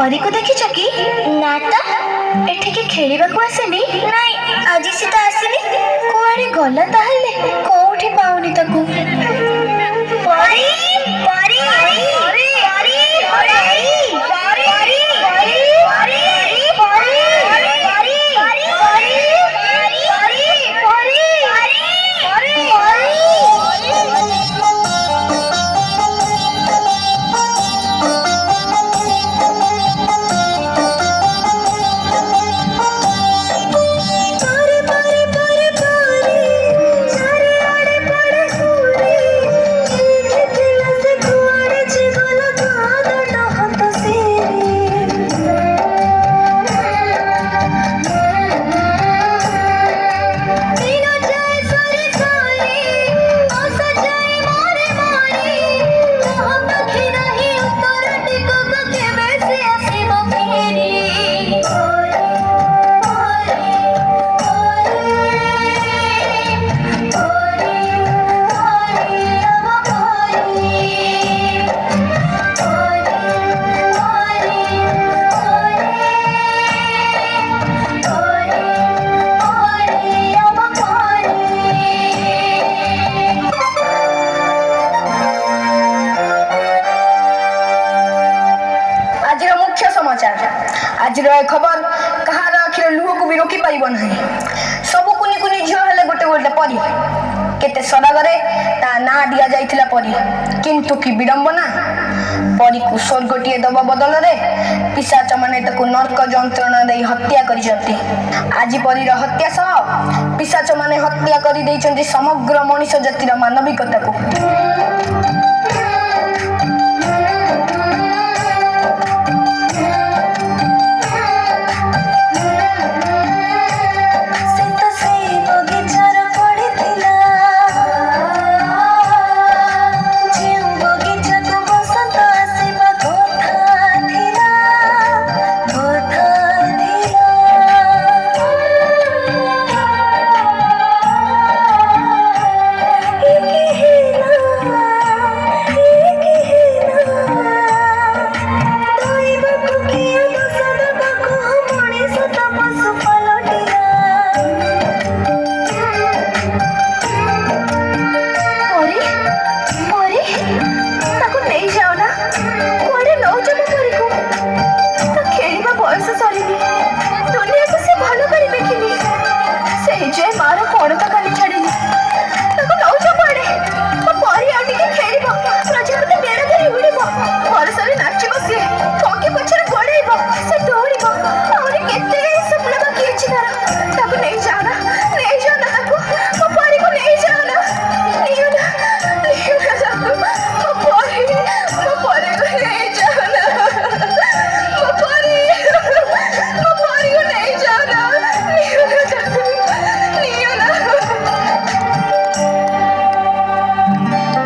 परी को देखिछ कि ना तो एठिके खेलिबा को आसेनी नहीं आज से तो आसेनी कोआडे गला ताहले कोठी पाउनी ताकू परी परी परी परी परी परी आज खबर कहार आखिर लुह को भी रोकी पारिब ना सब कुनी कुनी झील हेले गोटे गोटे परी केते सरागरे ता ना दिया जाइथिला परी किंतु कि विडंबना परी को स्वर्गटीए दबा बदल रे पिशाच माने ताकू नरक जंत्रणा दे हत्या करिसंती आज परी हत्या सह पिशाच माने हत्या करि दैछंती समग्र मनुष्य जातिर मानविकता को।